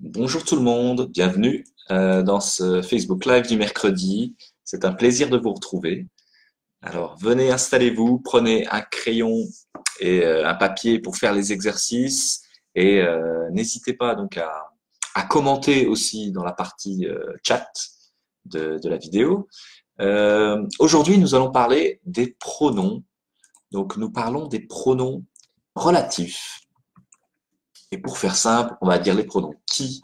Bonjour tout le monde, bienvenue dans ce Facebook Live du mercredi. C'est un plaisir de vous retrouver. Alors venez, installez-vous, prenez un crayon et un papier pour faire les exercices et n'hésitez pas donc à commenter aussi dans la partie chat de la vidéo. Aujourd'hui, nous allons parler des pronoms. Donc nous parlons des pronoms relatifs. Et pour faire simple, on va dire les pronoms qui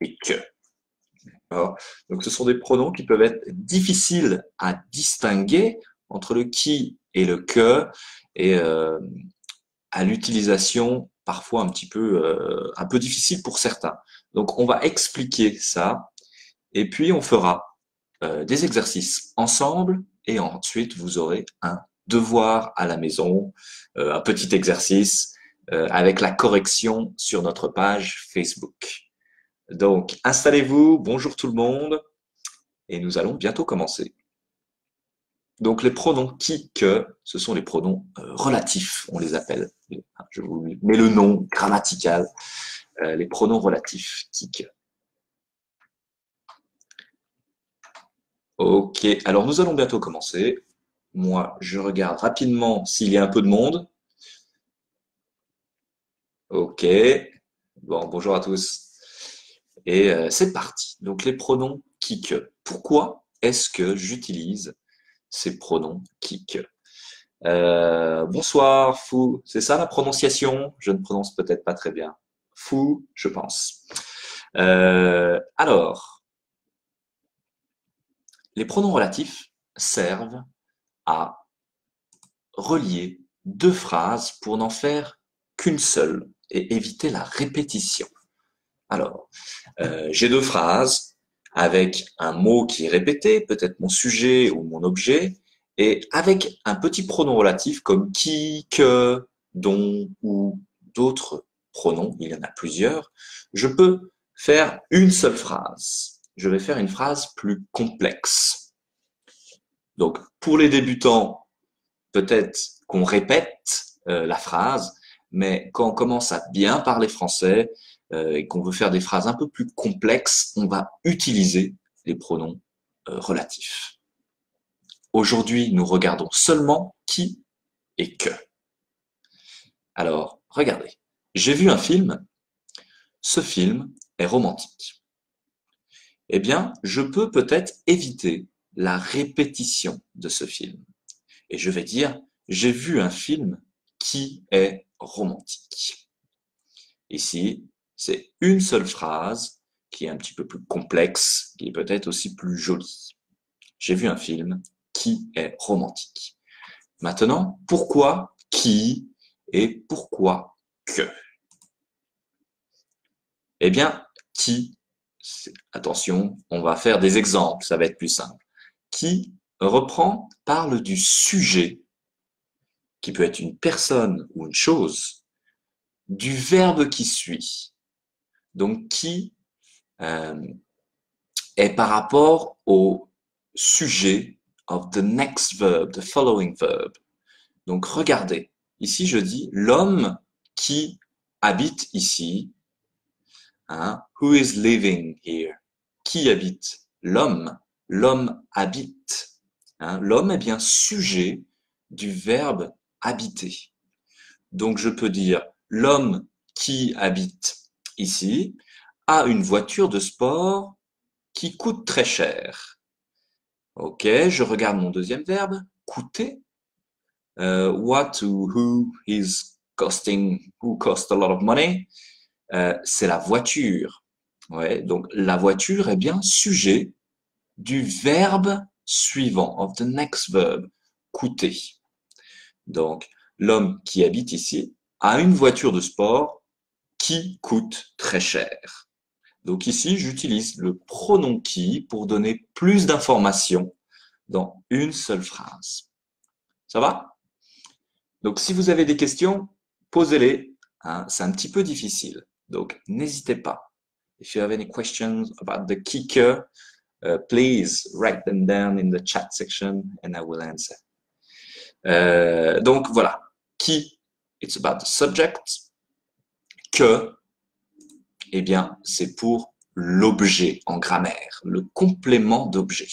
et que. D'accord. Donc, ce sont des pronoms qui peuvent être difficiles à distinguer entre le qui et le que, et à l'utilisation parfois un peu difficile pour certains. Donc, on va expliquer ça, et puis on fera des exercices ensemble, et ensuite vous aurez un devoir à la maison, un petit exercice avec la correction sur notre page Facebook. Donc, installez-vous, bonjour tout le monde, et nous allons bientôt commencer. Donc, les pronoms qui, que, ce sont les pronoms relatifs, on les appelle. Je vous mets le nom grammatical, les pronoms relatifs, qui, que. Ok, alors nous allons bientôt commencer. Moi, je regarde rapidement s'il y a un peu de monde. Ok, bon, bonjour à tous. Et c'est parti. Donc, les pronoms qui, que. Pourquoi est-ce que j'utilise ces pronoms qui, que? Bonsoir, fou. C'est ça la prononciation? Je ne prononce peut-être pas très bien. Fou, je pense. Alors, les pronoms relatifs servent à relier deux phrases pour n'en faire qu'une seule et éviter la répétition. Alors, j'ai deux phrases avec un mot qui est répété, peut-être mon sujet ou mon objet, et avec un petit pronom relatif comme qui, que, dont ou d'autres pronoms, il y en a plusieurs, je peux faire une seule phrase. Je vais faire une phrase plus complexe. Donc, pour les débutants, peut-être qu'on répète la phrase, mais quand on commence à bien parler français et qu'on veut faire des phrases un peu plus complexes, on va utiliser les pronoms relatifs. Aujourd'hui, nous regardons seulement qui et que. Alors, regardez. J'ai vu un film. Ce film est romantique. Eh bien, je peux peut-être éviter la répétition de ce film. Et je vais dire, j'ai vu un film qui est romantique. Ici, c'est une seule phrase qui est un petit peu plus complexe, qui est peut-être aussi plus jolie. J'ai vu un film qui est romantique. Maintenant, pourquoi qui et pourquoi que? Eh bien, qui, attention, on va faire des exemples, ça va être plus simple. Qui parle du sujet, qui peut être une personne ou une chose, du verbe qui suit. Donc, qui euh, est par rapport au sujet of the next verb, the following verb. Donc, regardez. Ici, je dis l'homme qui habite ici. Hein, who is living here? Qui habite? L'homme. L'homme habite. Hein, l'homme est bien sujet du verbe habiter. Donc, je peux dire l'homme qui habite ici a une voiture de sport qui coûte très cher. Ok, je regarde mon deuxième verbe, coûter. What ou who is costing, who cost a lot of money. C'est la voiture. Ouais, donc la voiture est bien sujet du verbe suivant, of the next verb, coûter. Donc, l'homme qui habite ici a une voiture de sport qui coûte très cher. Donc ici, j'utilise le pronom qui pour donner plus d'informations dans une seule phrase. Ça va? Donc si vous avez des questions, posez-les. Hein, c'est un petit peu difficile. Donc n'hésitez pas. If you have any questions about the kicker, please write them down in the chat section and I will answer. Donc voilà. Qui, it's about the subject. Que, Eh bien, c'est pour l'objet en grammaire, le complément d'objet.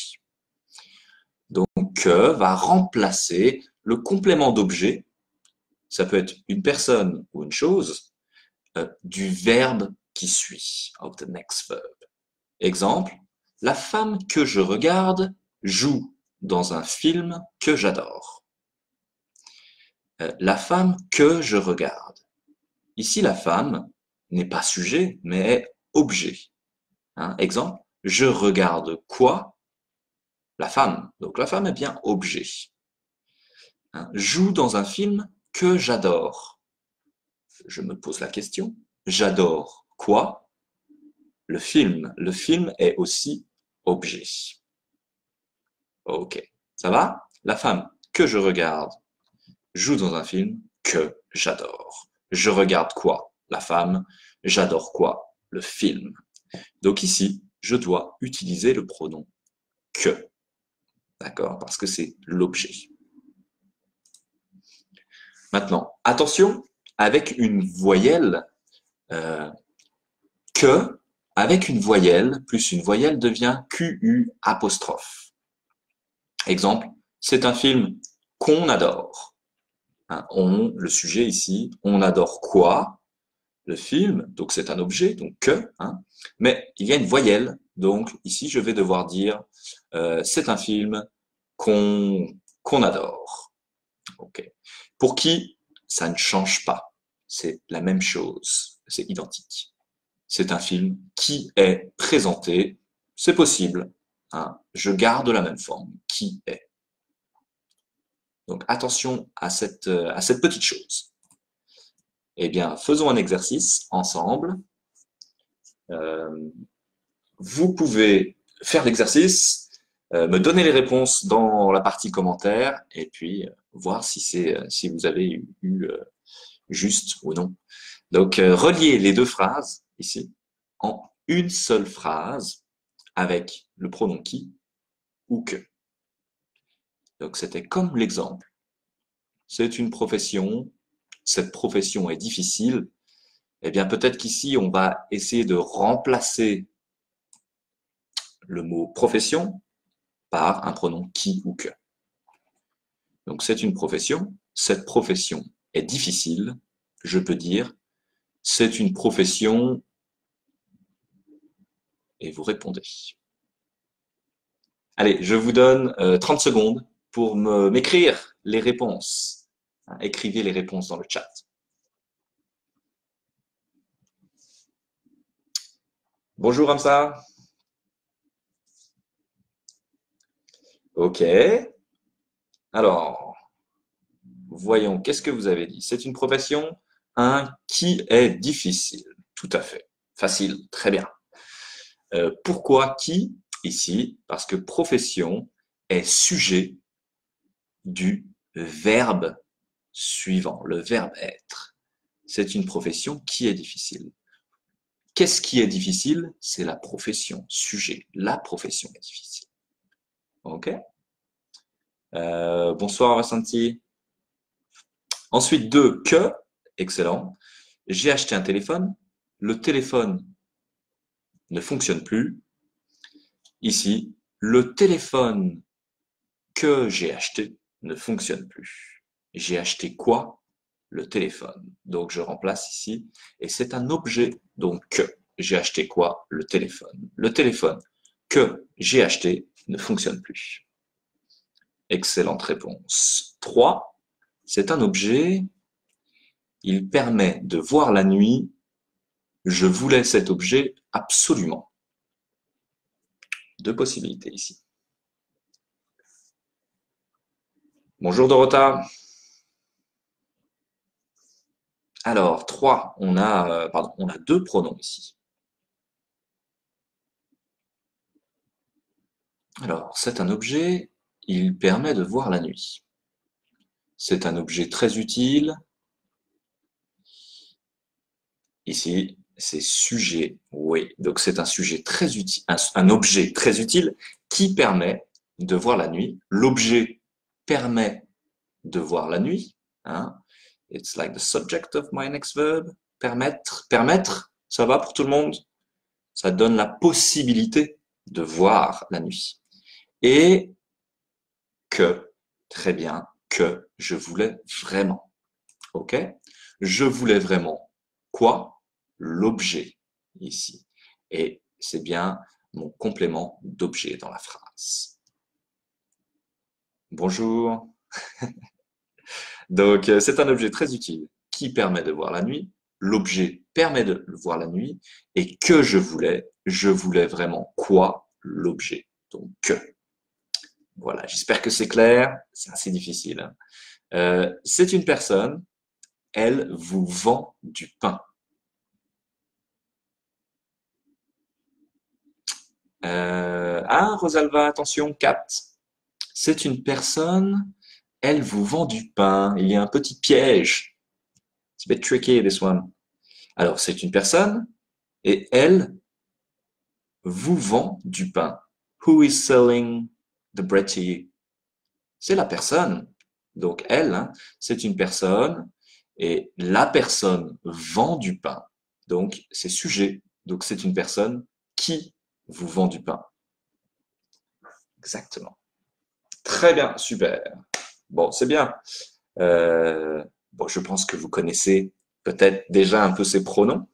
Donc, que va remplacer le complément d'objet, ça peut être une personne ou une chose, du verbe qui suit, of the next verb. Exemple, la femme que je regarde joue dans un film que j'adore. La femme que je regarde. Ici, la femme n'est pas sujet, mais est objet. Hein, exemple, je regarde quoi? La femme. Donc la femme est bien objet. Hein, joue dans un film que j'adore. Je me pose la question, j'adore quoi? Le film. Le film est aussi objet. Ok, ça va? La femme que je regarde joue dans un film que j'adore. Je regarde quoi? La femme. J'adore quoi? Le film. Donc ici, je dois utiliser le pronom que. D'accord? Parce que c'est l'objet. Maintenant, attention, avec une voyelle, euh, que, avec une voyelle, plus une voyelle devient QU apostrophe. Exemple, c'est un film qu'on adore. Hein, on, le sujet ici, on adore quoi? Le film, donc c'est un objet, donc que, hein, mais il y a une voyelle, donc ici je vais devoir dire c'est un film qu'on adore. Ok. Pour qui ça ne change pas, c'est la même chose, c'est identique. C'est un film qui est présenté, c'est possible, hein, je garde la même forme, qui est. Donc attention à cette petite chose. Eh bien, faisons un exercice ensemble. Euh, Vous pouvez faire l'exercice, me donner les réponses dans la partie commentaires et puis voir si si vous avez eu juste ou non. Donc, relier les deux phrases ici en une seule phrase avec le pronom qui ou que. Donc, c'était comme l'exemple. C'est une profession, cette profession est difficile. Eh bien, peut-être qu'ici, on va essayer de remplacer le mot profession par un pronom qui ou que. Donc, c'est une profession. Cette profession est difficile. Je peux dire, c'est une profession et vous répondez. Allez, je vous donne 30 secondes pour m'écrire les réponses. Hein, écrivez les réponses dans le chat. Bonjour Hamza. Ok. Alors, voyons, qu'est-ce que vous avez dit? C'est une profession, un qui est difficile. Tout à fait. Facile, très bien. Pourquoi qui ici? Parce que profession est sujet du verbe suivant, le verbe être. C'est une profession qui est difficile. Qu'est-ce qui est difficile? C'est la profession, sujet. La profession est difficile. Ok? Bonsoir Vassanti. Ensuite, deux, que, excellent. J'ai acheté un téléphone. Le téléphone ne fonctionne plus. Ici, le téléphone que j'ai acheté ne fonctionne plus. J'ai acheté quoi? Le téléphone. Donc, je remplace ici. Et c'est un objet. Donc, que. J'ai acheté quoi? Le téléphone. Le téléphone que j'ai acheté ne fonctionne plus. Excellente réponse. 3. C'est un objet. Il permet de voir la nuit. Je voulais cet objet absolument. Deux possibilités ici. Bonjour Dorota. Alors, 3, on a deux pronoms ici. Alors, c'est un objet, il permet de voir la nuit. C'est un objet très utile. Ici, c'est sujet, oui. Donc, c'est un sujet très utile, un objet très utile qui permet de voir la nuit. L'objet permet de voir la nuit. Hein. It's like the subject of my next verb. Permettre, permettre, Ça va pour tout le monde? Ça donne la possibilité de voir la nuit. Et que, très bien, que je voulais vraiment. OK? Je voulais vraiment quoi? L'objet ici. Et c'est bien mon complément d'objet dans la phrase. Bonjour. Donc, c'est un objet très utile qui permet de voir la nuit. L'objet permet de voir la nuit. Et que je voulais vraiment quoi? L'objet. Donc, que. Voilà, j'espère que c'est clair. C'est assez difficile, hein. C'est une personne, elle vous vend du pain. Rosalva, attention, 4. C'est une personne, elle vous vend du pain. Il y a un petit piège. It's a bit tricky, this one. Alors, c'est une personne et elle vous vend du pain. Who is selling the bread to you? C'est la personne. Donc, elle, hein, c'est une personne et la personne vend du pain. Donc, c'est sujet. Donc, c'est une personne qui vous vend du pain. Exactement. Très bien, super. Bon, c'est bien. Bon, je pense que vous connaissez peut-être déjà un peu ces pronoms.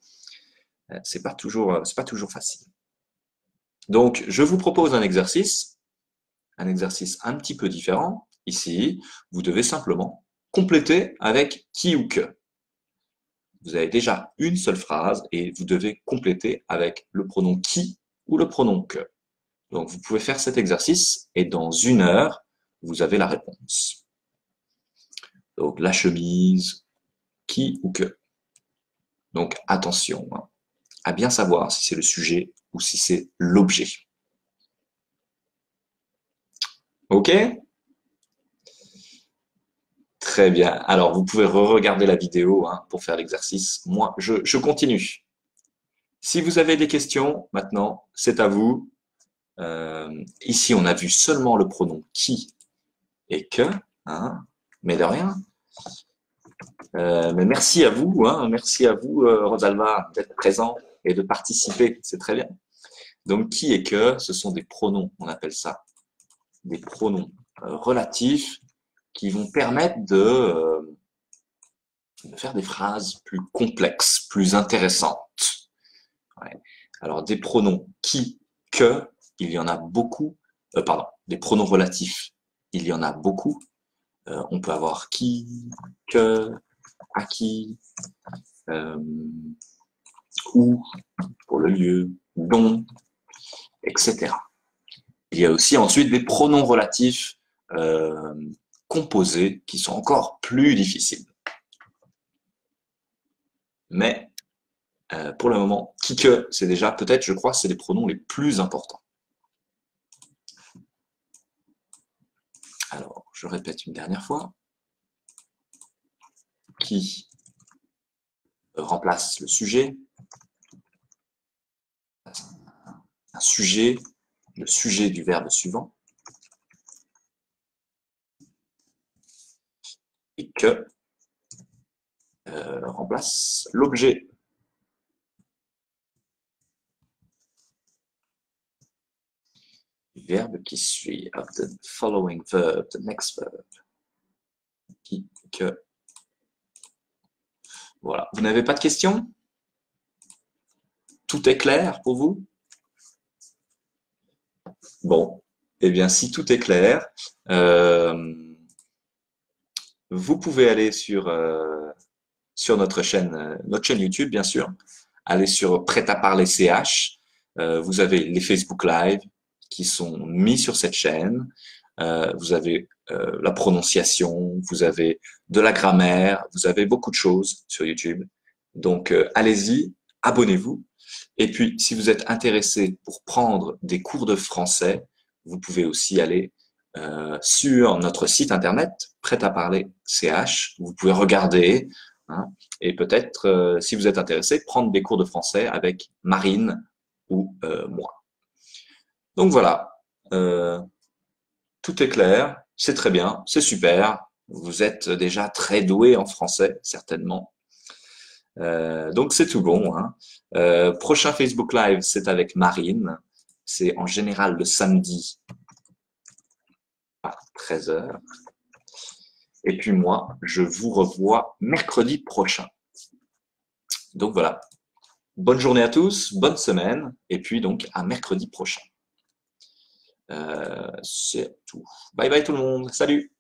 C'est pas toujours facile. Donc, je vous propose un exercice un petit peu différent. Ici, vous devez simplement compléter avec qui ou que. Vous avez déjà une seule phrase et vous devez compléter avec le pronom qui ou le pronom que. Donc, vous pouvez faire cet exercice et dans 1 heure, vous avez la réponse. Donc, la chemise, qui ou que. Donc, attention, hein, à bien savoir si c'est le sujet ou si c'est l'objet. OK? Très bien. Alors, vous pouvez re-regarder la vidéo hein, pour faire l'exercice. Moi, je continue. Si vous avez des questions, maintenant, c'est à vous. Ici, on a vu seulement le pronom qui et que, hein, mais de rien. Mais merci à vous, Rosalva, d'être présent et de participer. C'est très bien. Donc, qui et que, ce sont des pronoms, on appelle ça des pronoms relatifs qui vont permettre de faire des phrases plus complexes, plus intéressantes. Ouais. Alors, des pronoms qui, que, il y en a beaucoup. Pardon, des pronoms relatifs, il y en a beaucoup. On peut avoir qui, que, à qui, où, pour le lieu, dont, etc. Il y a aussi ensuite des pronoms relatifs composés qui sont encore plus difficiles. Mais pour le moment, qui que, c'est déjà peut-être, je crois, c'est les pronoms les plus importants. Alors, je répète une dernière fois. Qui remplace le sujet. Un sujet, le sujet du verbe suivant. Et que remplace l'objet. Verbe qui suit, of the following verb, the next verb. Qui, que. Voilà. Vous n'avez pas de questions? Tout est clair pour vous? Bon, eh bien, si tout est clair, vous pouvez aller sur notre chaîne YouTube, bien sûr. Allez sur Prêt à parler CH. Vous avez les Facebook Live qui sont mis sur cette chaîne. Vous avez la prononciation, vous avez de la grammaire, vous avez beaucoup de choses sur YouTube. Donc, allez-y, abonnez-vous. Et puis, si vous êtes intéressé pour prendre des cours de français, vous pouvez aussi aller sur notre site internet, Prêt à parler CH. Vous pouvez regarder hein, et peut-être, si vous êtes intéressé, prendre des cours de français avec Marine ou moi. Donc voilà, tout est clair, c'est très bien, c'est super. Vous êtes déjà très doué en français, certainement. Donc c'est tout bon, hein. Prochain Facebook Live, c'est avec Marine. C'est en général le samedi à 13h. Et puis moi, je vous revois mercredi prochain. Donc voilà. Bonne journée à tous, bonne semaine, et puis donc à mercredi prochain. C'est tout. Bye bye tout le monde. Salut!